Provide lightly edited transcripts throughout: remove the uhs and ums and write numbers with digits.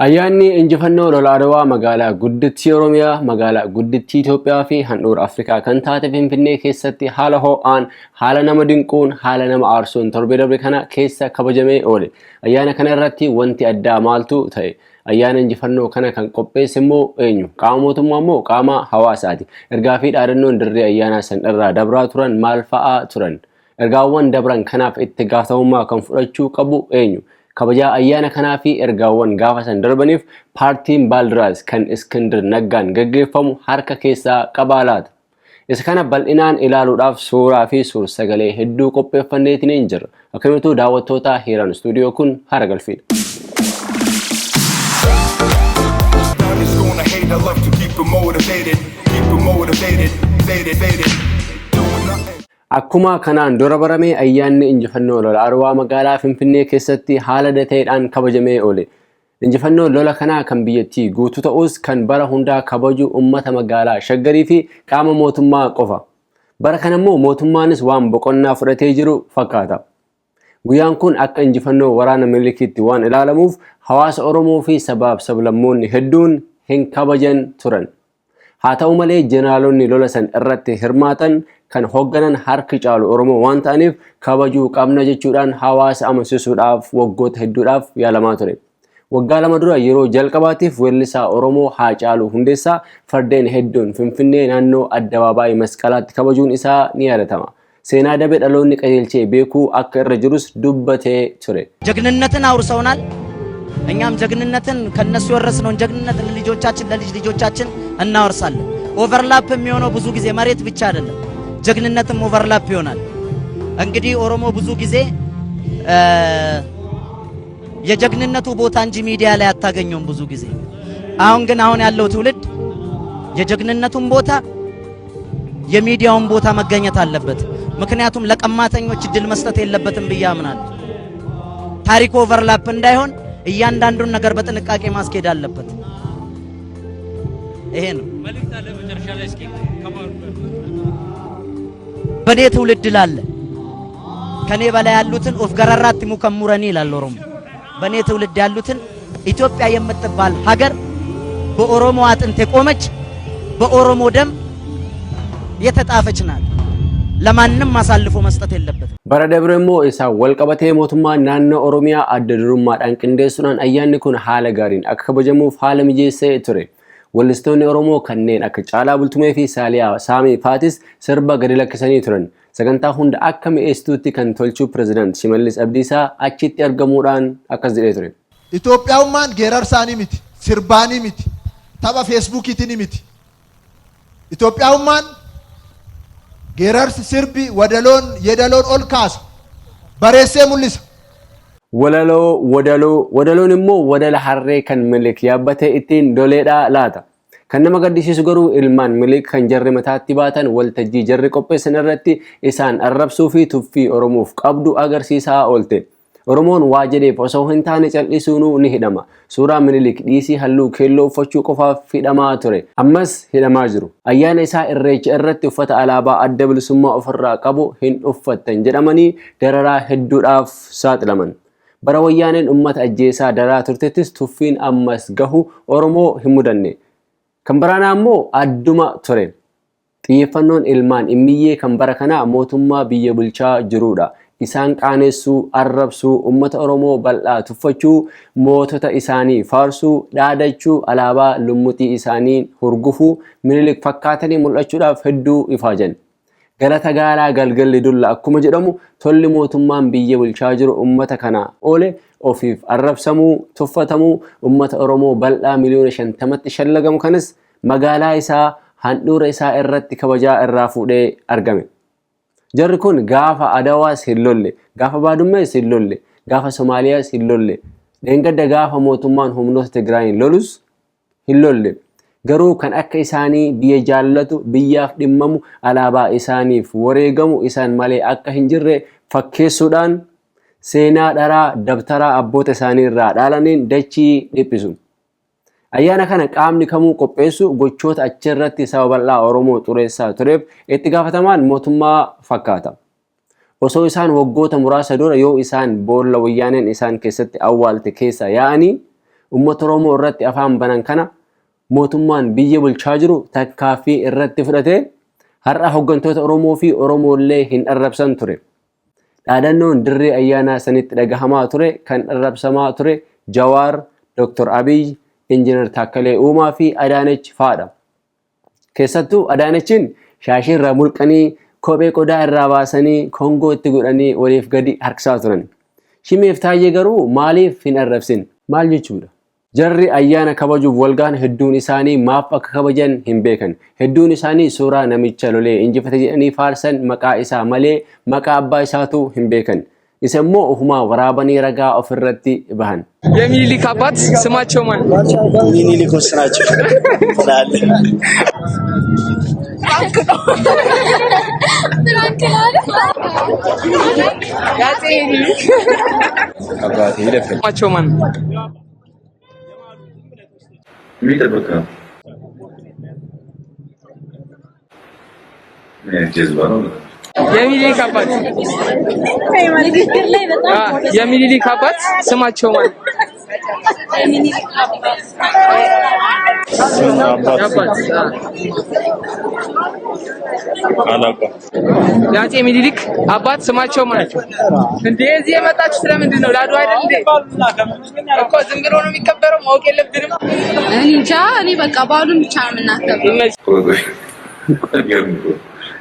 Ayyaanni injifannoo lola Adawaa magaalaa guddittii Oromiyaa, magaalaa guddittii Itoophiyaa fi handhuura Afrikaa kan taate Finfinnee keessatti haala ho'aan, haala nama dinquun, haala nama aarsuun torbee darbe kana keessa kabajamee oole. Ayyaana kana irratti wanti addaa maaltu ta'e? Ayyaana injifannoo kana kan qopheesse immoo eenyu? Qaama mootummaa immoo qaama hawaasaati. Ergaa fi dhaadannoon dirree ayyaana san irraa dabraa turan maal fa'aa turan? Ergaawwan dabran kanaaf itti gaafatamummaa kan fudhachuu qabu eenyu? Kabaja ayyaana kanaa fi ergaawwan gaafa san darbaniif paartiin Baaldiraas kan Iskindir Naggaan gaggeeffamu harka keessaa qabaa laata. Isa kana bal'inaan ilaaluudhaaf suuraa fi suur-sagalee hedduu qopheeffanneetiin jirra. Akkamitti daawwattoota Hiiraan Stuudiyoo kun hara galfiidha. Akkuma kanaan dura baramee ayyaanni injifannoo lola Adawaa magaalaa Finfinnee keessatti haala dateedhaan kabajamee oole. Injifannoo lola kanaa kan biyyattii guutuu ta'us kan bara hundaa kabaju uummata magaalaa Shaggarii fi qaama mootummaa qofa. Bara kana immoo mootummaanis waan boqonnaa fudhatee jiru fakkaata. Guyyaan kun akka injifannoo waraana Minilikiitti waan ilaalamuuf hawaasa Oromoo fi sabaaf sablammoonni hedduun hin kabajan turan. Haa ta'u malee jeneraalonni lola san irratti hirmaatan kan hoogganan harki caalu Oromoo waan ta'aniif kabajuu qabna jechuudhaan hawaasa amansiisuudhaaf waggoota hedduudhaaf yaalamaa ture. Waggaa lama dura yeroo jalqabaatiif weellisaa Oromoo Haacaaluu Hundeessaa fardeen hedduun Finfinnee naannoo Addabaabaayii Masqalaatti kabajuun isaa ni yaadatama. Seenaa dabe dhaloonni qajeelchee beekuu akka irra jirus dubbatee ture. ጀግንነትን አውርሰውናል። እኛም ጀግንነትን ከነሱ የወረስነውን ጀግንነት ለልጆቻችን ለልጅ ልጆቻችን እናወርሳለን። ኦቨርላፕ የሚሆነው ብዙ ጊዜ መሬት ብቻ አይደለም፣ ጀግንነትም ኦቨርላፕ ይሆናል። እንግዲህ ኦሮሞ ብዙ ጊዜ የጀግንነቱ ቦታ እንጂ ሚዲያ ላይ አታገኘውም ብዙ ጊዜ። አሁን ያለው ትውልድ የጀግንነቱን ቦታ የሚዲያውን ቦታ መገኘት አለበት። ምክንያቱም ለቀማተኞች እድል መስጠት የለበትም ብዬ አምናለሁ። ታሪክ ኦቨርላፕ እንዳይሆን እያንዳንዱን ነገር በጥንቃቄ ማስኬድ አለበት። ይሄ ነው መልእክት አለ። መጨረሻ ላይ እስኪ በኔ ትውልድ ላለ ከኔ በላይ ያሉትን ኦፍ ገራራት ሙከሙረኒ ይላል ኦሮሞ። በኔ ትውልድ ያሉትን ኢትዮጵያ የምትባል ሀገር በኦሮሞ አጥንት የቆመች በኦሮሞ ደም የተጣፈች ናት። ለማንም አሳልፎ መስጠት የለበትም። በረደብረሞ ኢሳ ወልቀበቴ ሞቱማ ናኖ ኦሮሚያ አደድሩማዳን ቅንዴሱናን አያኒ ኩን ሃለ ጋሪን akka kabajamuuf haala mijeessee ture. Wallistoonni Oromoo kanneen akka Caalaa Bultumee fi Saaliyaa Saamii Faatis sirba gadi lakkisanii turan. Sagantaa hunda akka mi'eessituutti kan tolchuu Pireezidaant Shimallis Abdiisaa achitti argamuudhaan akkas jedhee ture. Itoophiyaawummaan geerarsaanii miti, sirbaanii miti, tapha feesbuukiitiin miti. Itoophiyaawummaan geerarsi sirbi wadaloon yedaloon ol kaasa bareessee mul'isa. Wadaloon immoo wadala harree kan Minilik yaabbatee ittiin doleedhaa laata. Kan nama gaddisiisu garuu ilmaan Minilik kan jarri mataatti baatan waltajjii jarri qopheessan irratti isaan arrabsuu fi tuffii Oromoof qabdu agarsiisaa oolte. Oromoon waa jedheef osoo hin taane cal'isuunuu ni hidhama. Suuraa Minilik dhiisii halluu keelloo uffachuu qofaaf hidhamaa ture. Ammas hidhamaa jiru. Ayyaana isaa Irreecha irratti uffata alaabaa adda bilisummaa ofirraa qabu hin uffattan jedhamanii dararaa hedduudhaaf saaxilaman. Bara wayyaaneen uummata ajjeesaa daraa turtettis tuffiin ammas gahu Oromoo hin mudanne. Kan baraanaa immoo adduma ture. Xiyyeeffannoon ilmaan immiyyee kan bara kanaa mootummaa biyya bulchaa jirudha. Isaan qaanessuu, arrabsuu, uummata Oromoo bal'aa tuffachuu, mootota isaanii faarsuu, dhaadachuu, alaabaa lummuxii isaanii hurgufuu, Minilik fakkaatanii mul'achuudhaaf hedduu ifaajan. Galata gaalaa galgalli dulla akkuma jedhamu tolli mootummaan biyya bulchaa jiru uummata kana oole ofiif arrabsamuu, tuffatamuu, uummata Oromoo bal'aa miliyoona 50tti shallagamu kanis magaalaa isaa handhuura isaa irratti kabajaa irraa fuudhee argame. Jarri kun gaafa Adawaas hin lolle, gaafa Baadummees hin lolle, gaafa Somaaliyaas hin lolle, dheengadda gaafa mootummaan humnoota Tigraayin lolus hin lolle. Garuu kan akka isaanii biyya jaallatu, biyyaaf dhimmamu, alaabaa isaaniif wareegamu isaan malee akka hin jirre fakkeessuudhaan seenaa dharaa dabtaraa abboota isaanii irraa dhaalaniin dachii dhiphisu. Ayyaana kana qaamni kamuu qopheessu gochoota achirratti sababa bal'aa Oromoo xureessaa tureef itti gaafatamaan mootummaa fakkaata. Osoo isaan waggoota muraasa dura yoo isaan boolla wayyaaneen isaan keessatti awwaalte keessa yaa'anii Uummata Oromoo irratti afaan banan kana mootummaan biyya bulchaa jiru takkaaffii irratti fudhatee har'a hooggantoota Oromoo fi Oromoolee hin arrabsan ture. Dhaadannoon dirree ayyaanaa sanitti dhagahamaa ture kan arrabsamaa ture Jawaar, Dr. Abiy, Injiinar Taakkalee Uumaa fi Adaanech fa'aadha. Keessattuu Adaanechiin shaashii irraa mulqanii kophee qodaa irraa baasanii Kongoo itti godhanii waliif gadi harkisaa turan. Shimeef Taayyee garuu maaliif hin arrabsin? Maal jechuudha? Jarri ayyaana kabajuuf walgaan hedduun isaanii maaf akka kabajan hin beekan. Hedduun isaanii suuraa namicha lolee injifate jedhanii faarsan maqaa isaa malee maqaa abbaa isaatu hin beekan. Isa immoo ofumaa waraabanii ragaa ofirratti bahan. የሚኒሊክ አባት ስማቸው ማን? ሚኒሊኮስ ናቸው። ፍራለ ያጼ ሚኒሊክ አባቴ ይለፈል ስማቸው ማን? የሚጠብቅ ነው። ጀዝባ ነው። የሚኒሊክ አባት የሚኒሊክ አባት ስማቸው ማን? ያጼ ሚኒሊክ አባት ስማቸው ማን? እንዴ እዚህ የመጣችሁ ስለምንድን ነው? ላዱ አይደል እንዴ? እኮ ዝም ብሎ ነው የሚከበረው? ማወቅ የለብንም? እንጃ እኔ በቃ በዓሉን ብቻ ነው የምናከብረው።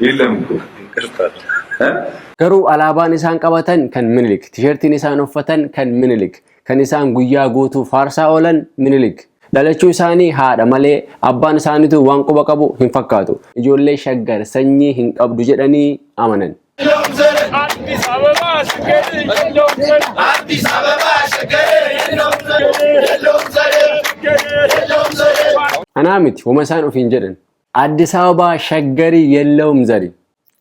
የለም እኮ Garuu alaabaan isaan qabatan kan Minilik, tisheertiin isaan uffatan kan Minilik, kan isaan guyyaa guutuu faarsaa oolan Minilik. Dhalachuu isaanii haadha malee abbaan isaaniitu waan quba qabu hin fakkaatu. Ijoollee shaggar sanyii hin qabdu jedhanii amanan. Anaa miti wama isaan ofiin jedhan. Addis Ababaa shaggarii yellowum zari.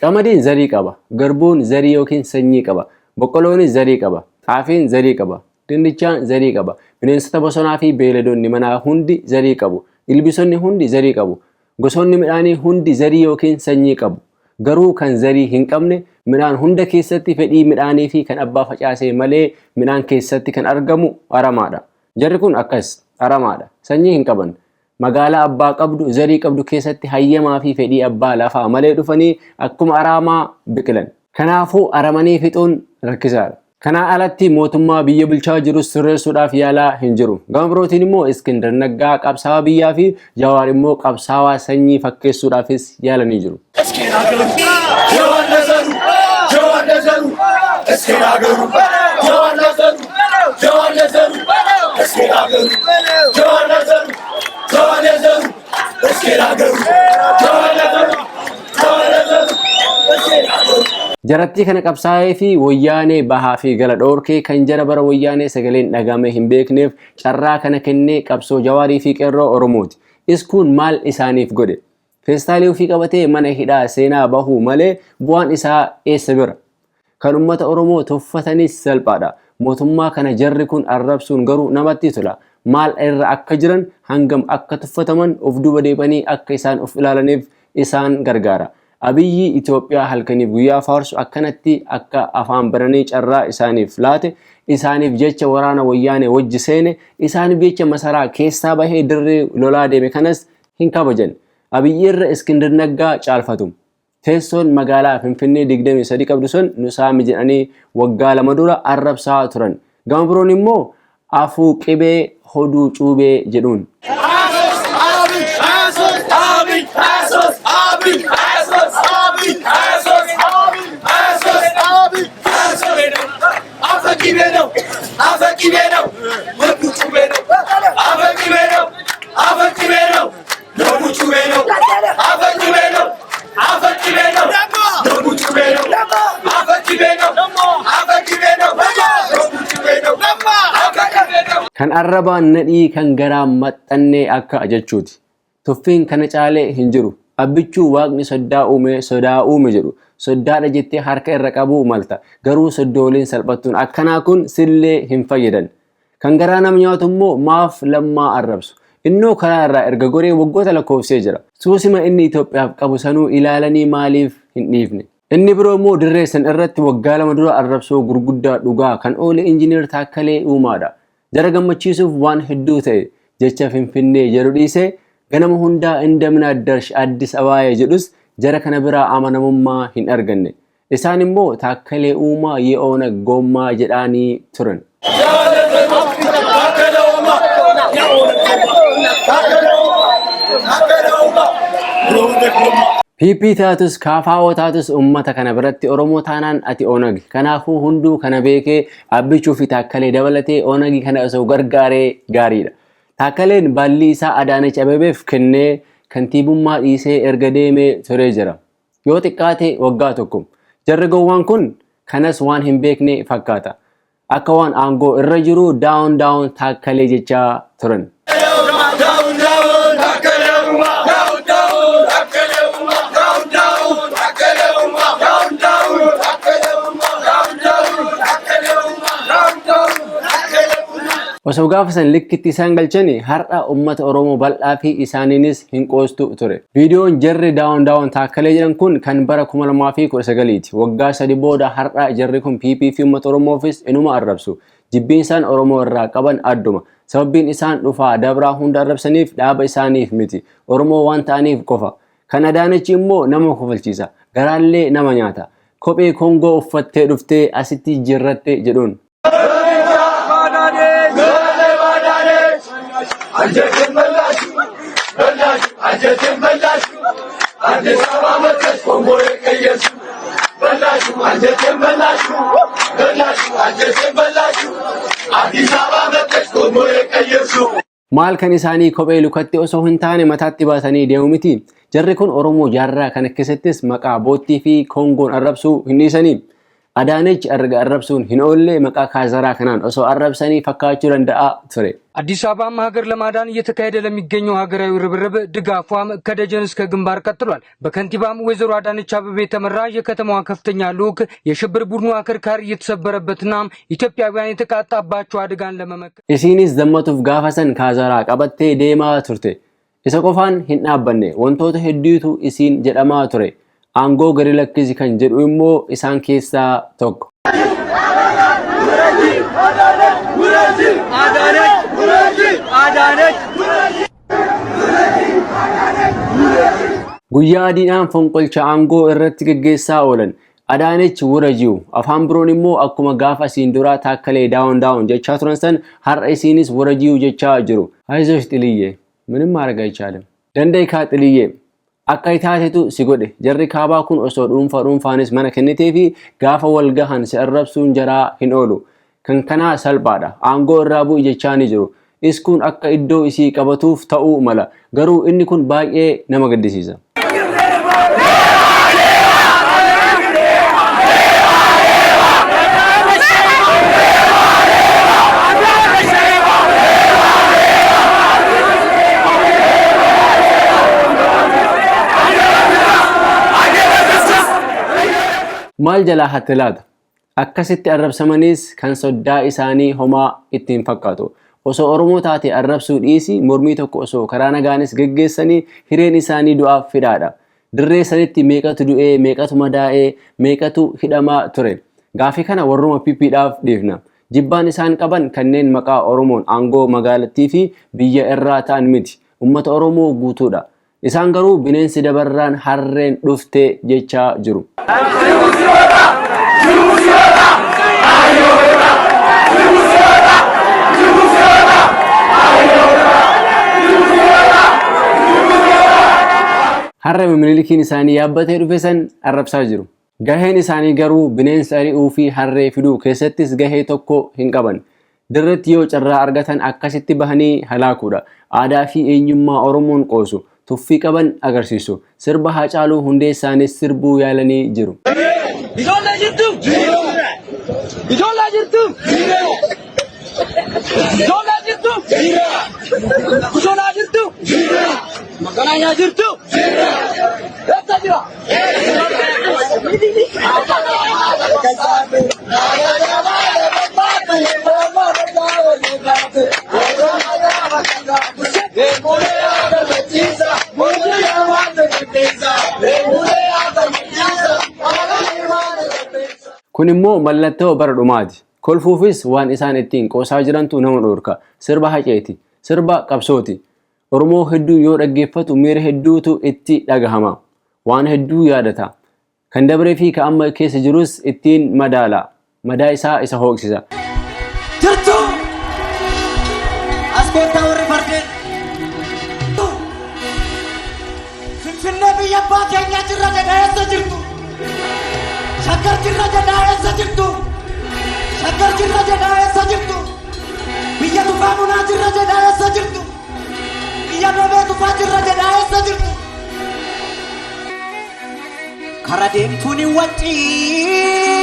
Qamadiin zarii qaba, garbuun zarii yookiin sanyii qaba, boqqoloonis zarii qaba, xaafiin zarii qaba, dinnichaan zarii qaba, bineensota bosonaa fi beeyladoonni manaa hundi zarii qabu, ilbiisonni hundi zarii qabu, gosoonni midhaanii hundi zarii yookiin sanyii qabu. Garuu kan zarii hin qabne midhaan hunda keessatti fedhii midhaanii fi kan abbaa facaasee malee midhaan keessatti kan argamu aramaadha. Jarri kun akkas aramaadha, sanyii hin qaban. Magaalaa abbaa qabdu zarii qabdu keessatti hayyamaa fi fedhii abbaa lafaa malee dhufanii akkuma aramaa biqilan. Kanaafuu aramanii fixuun rakkisaadha. Kanaa alatti mootummaa biyya bulchaa jirus sirreessuudhaaf yaalaa hin jiru. Gama birootiin immoo Iskindar Naggaa qabsaawaa biyyaa fi Jawaar immoo qabsaawaa sanyii fakkeessuudhaafis yaalanii jiru. Jarattii kana qabsaa'ee fi wayyaanee bahaa fi gala dhoorkee kan jara bara wayyaanee sagaleen dhagame hin beekneef carraa kana kennee qabsoo Jawaarii fi qeerroo Oromooti. Iskuun maal isaaniif godhe? Feestaalii ofii qabatee mana hidhaa seenaa bahuu malee bu'aan isaa eessa bira? Kan uummata Oromoo tuffatanis salphaadha. Mootummaa kana jarri kun arrabsuun garuu namatti tola. Maal irra akka jiran hangam akka tuffataman of duuba deebanii akka isaan of ilaalaniif isaan gargaara. Abiyyi Itoophiyaa halkaniif guyyaa faarsu akkanatti akka afaan bananii carraa isaaniif laate, isaaniif jecha waraana wayyaanee wajji seene, isaaniif jecha masaraa keessaa bahee dirree lolaa deeme kanas hin kabajan. Abiyyi irra Iskindar Naggaa caalfatu. Teessoon magaalaa Finfinnee 23 qabdu sun nusaami jedhanii waggaa 2 dura arrabsaa turan. Gama biroon immoo afuu qibee hoduu cuubee jedhuun. Kan arrabaan nadhii kan garaan maxxannee akka jechuuti. Tuffiin kana caalee hin jiru. Abbichuu waaqni sodaa uume jedhu. Sodaadha jettee harka irra qabuu malta. Garuu soddooliin salphattuun akkanaa kun sillee hin fayyadan. Kan garaa nam nyaatu immoo maaf lammaa arrabsu. Innoo karaa irraa erga goree waggoota lakkoofsee jira. Suusima inni Itoophiyaaf qabu sanuu ilaalanii maaliif hin dhiifne? Inni biroo immoo dirree san irratti waggaa 2 dura arrabsoo gurguddaa dhugaa kan oole Injiinar Taakkalee Uumaadha. Jara gammachiisuuf waan hedduu ta'e jecha Finfinnee jedhu dhiisee ganama hundaa indamna addarsh Addis Ababaa jedhus jara kana biraa amanamummaa hin arganne. Isaan immoo Taakkalee Uumaa Ye'oona Gommaa jedhaanii turan. PP taatus KFO taatus ummata kana biratti Oromoo taanaan ati Onagi. Kanaafuu hunduu kana beekee abbichuu fi Taakkalee dabalatee Onagi kana osoo gargaaree gaariidha. Taakkaleen baalli isaa Adaanech Abeebeef kennee kantiibummaa dhiisee erga deemee turee jira. Yoo xiqqaate waggaa tokko. Jarri gowwaan kun kanas waan hin beekne fakkaata. Akka waan aangoo irra jiru down Taakkalee jechaa turan. Osoo gaafa san likkitti isaan galchani har'a ummata Oromoo bal'aa fi isaaniinis hin qoostu ture. Viidiyoon jarri down Taakkalee jedhan kun kan bara 2019ti. Waggaa 3 booda har'a jarri kun PP fi ummata Oromoofis inuma arrabsu. Jibbiin isaan Oromoo irraa qaban adduma. Sababbiin isaan dhufaa dabraa hunda arrabsaniif dhaaba isaaniif miti. Oromoo waan ta'aniif qofa. Kan Adaanechi immoo nama kofalchiisa. Garaallee nama nyaata. Kophee Kongoo uffattee dhuftee asitti jirratte jedhuun. Maal kan isaanii kophee lukatti osoo hin taane mataatti baasanii deemu miti. Jarri kun Oromoo jaarraa kana keessattis maqaa boottii fi Kongoon arrabsuu hin dhiisanii. Adaanech erga arrabsuun hin oolle maqaa kaazaraa kanaan osoo arrabsanii fakkaachuu danda'a ture. አዲስ አበባም ሀገር ለማዳን እየተካሄደ ለሚገኘው ሀገራዊ ርብርብ ድጋፏም ከደጀን እስከ ግንባር ቀጥሏል። በከንቲባም ወይዘሮ አዳነች አቤቤ የተመራ የከተማዋ ከፍተኛ ልዑክ የሽብር ቡድኑ አከርካሪ እየተሰበረበትና ኢትዮጵያውያን የተቃጣባቸው አደጋን ለመመከት isinis dammatuuf gaafasan kaazaraa qabattee deemaa turte. Isa qofaan hin dhaabbanne wantoota hedduutu isiin jedhamaa ture. Aangoo gari lakkisi kan jedhu immoo isaan keessaa tokko. Guyyaa adiidhaan fonqolcha aangoo irratti gaggeessaa oolan. Adaanech wurajiu. Afaan biroon immoo akkuma gaafa isiin duraa Taakkalee down jechaa turan san har'a isiinis wurajiu jechaa jiru. Hayzosh Xiliyyee. ምንም ማድረግ አይቻልም. Dandeekaa kaa Xiliyyee. Akka itaatetu si godhe jarri kaabaa kun osoo dhuunfaanis mana kennitee fi gaafa wal gahan si arrabsuun jaraa hin oolu. Kan kanaa salphaadha. Aangoo irraa bu'i jechaa ni jiru. Iskuun akka iddoo isii qabatuuf ta'uu mala. Garuu inni kun baay'ee nama gaddisiisa. Maal jalaa hatti laata? Akkasitti arrabsamanis kan soddaa isaanii homaa ittiin fakkaatu. Osoo Oromoo taate arrabsuu dhiisi mormii tokko osoo karaa nagaanis geggeessanii hireen isaanii du'aaf fidaadha. Dirree sanitti meeqatu du'ee, meeqatu madaa'ee, meeqatu hidhamaa ture. Gaafii kana warruma PPdhaaf dhiifna. Jibbaan isaan qaban kanneen maqaa Oromoon aangoo magaalattii fi biyya irraa ta'an miti. Ummata Oromoo guutuudha. Isaan garuu bineensi dabarraan harreen dhuftee jechaa jiru. Harree Minilikiin isaanii yaabbatee dhufe san arrabsaa jiru. Gaheen isaanii garuu bineensa ari'uu fi harree fiduu keessattis gahee tokko hin qaban. Dirreetti yoo carraa argatan akkasitti bahanii halaakuudha. Aadaa fi eenyummaa Oromoon qoosu. Tuffii qaban agarsiisu. Sirba Haacaaluu Hundeessaanis sirbuu yaalanii jiru. Ijoollee jirtu! Ijoollee jirtu! Ijoollee jirtu! Kushonaa jirtu! Magaalaa jirtu! Eessa jira? Kun immoo mallattoo bara dhumaati. kolfuufis waan isaan ittiin qoosaa jirantu nama dhorka. Sirba haceeti, sirba qabsooti. Oromoo hedduu yoo dhaggeeffatu miira hedduutu itti dhagahama. Waan hedduu yaadata. Kan dabree fi kan amma keessa jirus ittiin madaala. Madaa isaa isa hooqsisa. Jirtu as kottaa warri fardeen Finfinnee biyya abbaa keenya jirra jedhaa eessa jirtu? Shaggar jirra jedhaa eessa jirtu? Shaggar jirra jedhaa eessa jirtu? Biyya tufaa munaa jirra jedhaa eessa jirtu? Biyya dhoobee tufaa jirra jedhaa eessa jirtu? Kara deemtuun hin waccii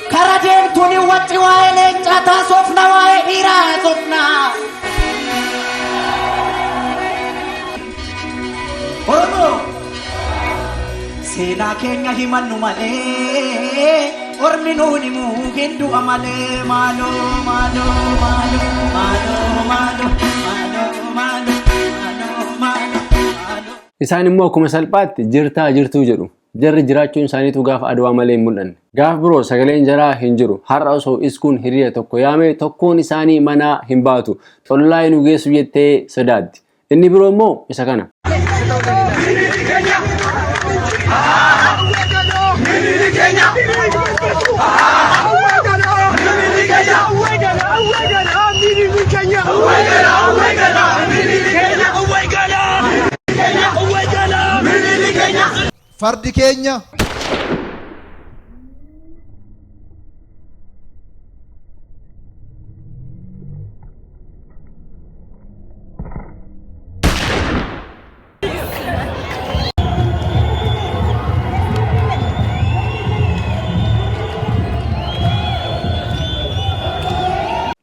Karadem tuni wati wae lencata sofna wae ira sofna Oromo Sena kenya himannu male Orminuni mu hindu amale malo malo malo malo malo malo malo malo Isaan immoo akkuma salphaatti jirtaa jirtuu jedhu. Jarri jiraachuun isaaniitu gaafa adwaa malee hin mul'anne. Gaaf biroo sagaleen jaraa hin jiru. Har'a osoo iskuun hiriira tokko yaame tokkoon isaanii manaa hin baatu. Xollaa nu geessu jettee sodaatti. Inni biroo immoo isa kana. Fardi keenya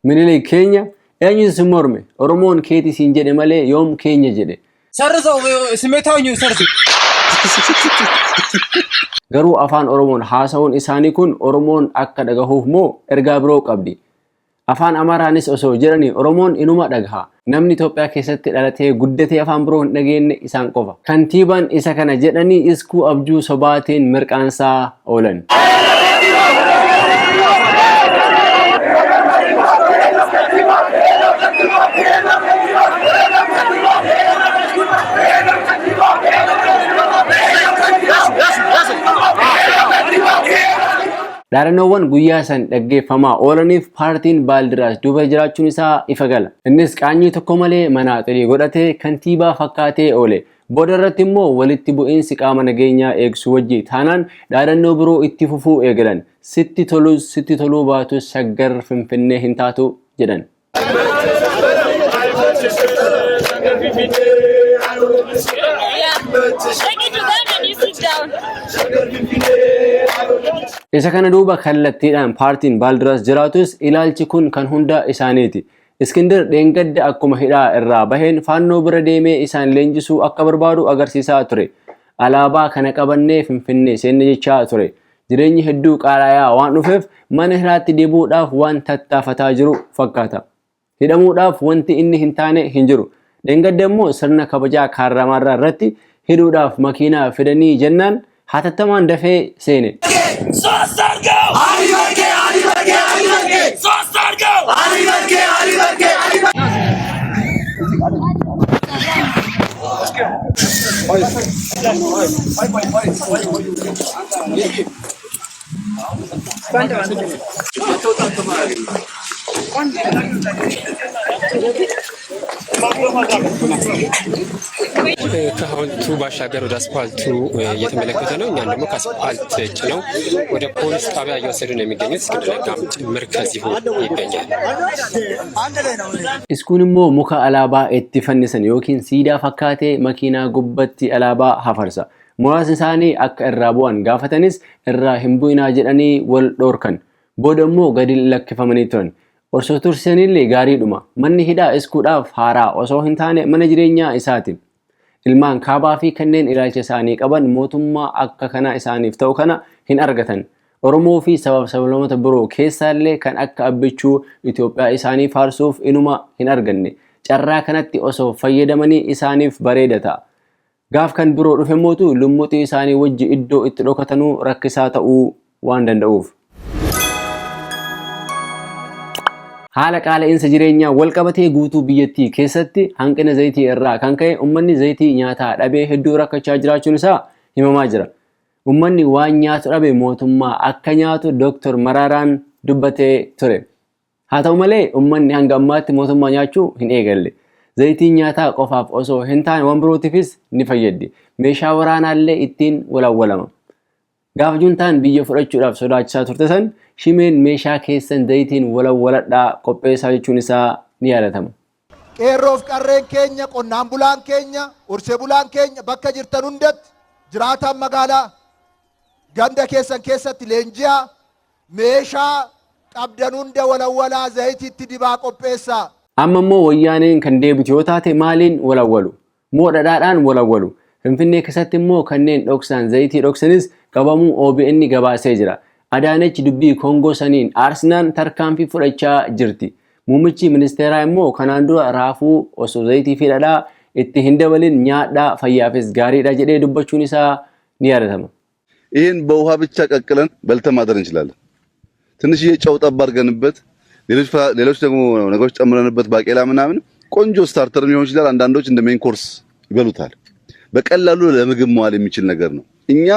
Minilik keenya eenyutu morme Oromoon keeti siin jedhe malee yoom keenya jedhe. Sarrisoo simmeetaawunyu sarsi. Garuu afaan Oromoon haasawuun isaanii kun Oromoon akka dhagahuuf moo ergaa biroo qabdi. Afaan Amaaraanis osoo jedhanii Oromoon inuma dhagaha. Namni Itoophiyaa keessatti dhalatee guddatee afaan biroo hin dhageenye isaan qofa. Kantiibaan isa kana jedhanii iskuu abjuu sobaatiin mirqaansaa oolan. Dhaadannowwan guyyaa san dhaggeeffamaa oolaniif paartiin Baaldiraas duuba jiraachuun isaa ifa gala. Innis qaanyii tokko malee manaaxirii godhatee kantiibaa fakkaatee oole. Booda irratti immoo walitti bu'iinsi qaama nageenyaa eegsu wajji taanaan dhaadannoo biroo itti fufuu eegalan. Sitti tolus sitti toluu baatus Shaggar Finfinnee hin taatu jedhan. Isa kana duuba kallattiidhaan paartiin Baaldiraas jiraatus ilaalchi kun kan hunda isaaniiti. Iskindir dheengadda akkuma hidhaa irraa baheen faannoo bira deemee isaan leenjisuu akka barbaadu agarsiisaa ture. Alaabaa kana qabannee Finfinnee seenne jechaa ture. Jireenyi hedduu qaalayaa waan dhufeef mana hidhaatti deebi'uudhaaf waan tattaafataa jiru fakkaata. Hidhamuudhaaf wanti inni hin taane hin jiru. Dheengadda immoo sirna kabajaa kaarramaarraa irratti hidhuudhaaf makiinaa fidanii jennaan hatattamaan dafee seene. ከሐውልቱ ባሻገር ወደ አስፓልቱ እየተመለከተ ነው። እኛም ደግሞ ከአስፓልት ጭነው ወደ ፖሊስ ጣቢያ እየወሰዱ ነው የሚገኙት። እስክንድር ነጋም ጭምር ከዚሁ ይገኛል። Iskuun immoo muka alaabaa itti fannisan yookiin siidaa fakkaatee makiinaa gubbatti alaabaa hafarsa. Muraasni isaanii akka irraa bu'an gaafatanis irraa hin bu'inaa jedhanii wal dhoorkan. Booda immoo gadi lakkifamanii turan. Osoo tursanillee gaariidhuma. Manni hidhaa iskuudhaaf haaraa osoo hin taane mana jireenyaa isaati. Ilmaan kaabaa fi kanneen ilaalcha isaanii qaban mootummaa akka kana isaaniif ta'u kana hin argatan. Oromoo fi sablammoota biroo keessaallee kan akka abbichuu Itoophiyaa isaanii faarsuuf inuma hin arganne. Carraa kanatti osoo fayyadamanii isaaniif bareeda ta'a. Gaaf kan biroo dhufe mootu lummuxii isaanii wajji iddoo itti dhokatanuu rakkisaa ta'uu waan danda'uuf. Haala qaala'insa jireenyaa wal qabatee guutuu biyyattii keessatti hanqina zayitii irraa kan ka'e uummanni zayitii nyaataa dhabee hedduu rakkachaa jiraachuun isaa himamaa jira. Uummanni waan nyaatu dhabe mootummaa akka nyaatu Dr. Mararaan dubbatee ture. Haa ta'u malee uummanni hanga ammaatti mootummaa nyaachuu hin eegalle. Zayitiin nyaataa qofaaf osoo hin taane waan birootiifis ni fayyaddi. Meeshaa waraanaallee ittiin walawwalama. Gaafa juntaan biyya fudhachuudhaaf sodaachisaa turte san shimeen meeshaa keessan zayitiin walawwaladhaa qopheessaa jechuun isaa ni yaadatama. Qeerroof qarreen keenya, qonnaan bulaan keenya, horsee bulaan keenya bakka jirtan hundatti jiraataan magaalaa ganda keessan keessatti leenji'aa meeshaa qabdan hunda walawwalaa zayitiitti dibaa qopheessaa. Amma immoo wayyaaneen kan deebitu yoo taate maaliin walawwalu? Moo dhadhaadhaan walawwalu? Finfinnee keessatti immoo kanneen dhoksaan zayitii dhoksanis qabamuu OBN gabaasee jira. Adaanech dubbii Koongoo saniin Arsenal tarkaanfii fudhachaa jirti. Muummichi ministeeraa immoo kanaan dura raafuu osoo zayitii fi dhadhaa itti hin dabalin nyaadhaa fayyaafis gaariidha jedhee dubbachuun isaa ni yaadatama. ይህን በውሃ ብቻ ቀቅለን በልተን ማደር እንችላለን። ትንሽዬ ጨው ጠብ አድርገንበት ሌሎች ደግሞ ነገሮች ጨምረንበት ባቄላ ምናምን ቆንጆ ስታርተር ሊሆን ይችላል። አንዳንዶች እንደ ሜን ኮርስ ይበሉታል። በቀላሉ ለምግብ መዋል የሚችል ነገር ነው። እኛ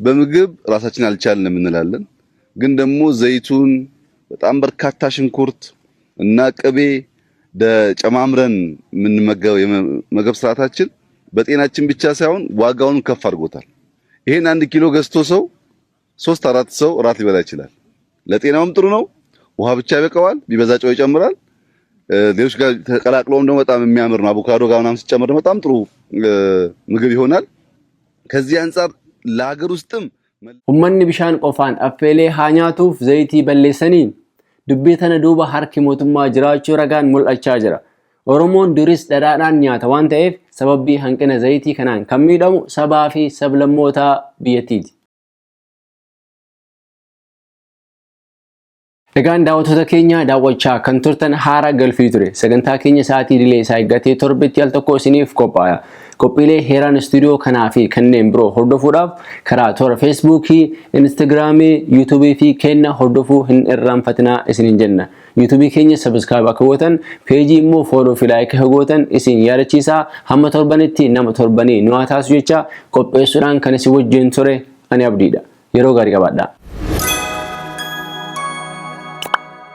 በምግብ ራሳችን አልቻልንም እንላለን፣ ግን ደግሞ ዘይቱን በጣም በርካታ ሽንኩርት እና ቅቤ ጨማምረን የምንመገበው የምግብ ስርዓታችን በጤናችን ብቻ ሳይሆን ዋጋውን ከፍ አድርጎታል። ይሄን 1 ኪሎ ገዝቶ ሰው 3-4 ሰው እራት ሊበላ ይችላል። ለጤናውም ጥሩ ነው። ውሃ ብቻ ይበቃዋል። ቢበዛ ጨው ይጨምራል። ሌሎች ጋር ተቀላቅሎም ደግሞ በጣም የሚያምር ነው። አቮካዶ ጋር ምናምን ሲጨመር ደግሞ በጣም ጥሩ ምግብ ይሆናል። ከዚህ አንፃር ለሀገር ውስጥም uummanni bishaan qofaan affeelee haa nyaatuuf zayitii balleessaniin dubbii tana duuba harki mootummaa jiraachuu ragaan mul'achaa jira. Oromoon duris dhadhaadhaan nyaata waan ta'eef sababbii hanqina zayitii kanaan kan miidhamu sabaa fi sablammoota biyyattiiti. Egaan daawwattoota keenya daawwachaa kan turtan haara galfii ture. Sagantaa keenya sa'aatii dilee isaa eeggatee torbetti al tokko isiniif qophaa'aa. Qophiilee heeraan istuudiyoo kanaa fi kanneen biroo hordofuudhaaf karaa toora Feesbuukii, Instagiraamii, Yuutuubii fi keenya hordofuu hin irraanfatinaa isiniin jenna. Yuutuubii keenya sabiskaayibii akka gootan, peejii immoo fooloo fi laayik akka gootan isin yaadachiisaa. Hamma torbanitti nama torbanii nu haa taasisu jecha qopheessuudhaan kan isin wajjin ture ani abdiidha. Yeroo gaarii qabaadhaa.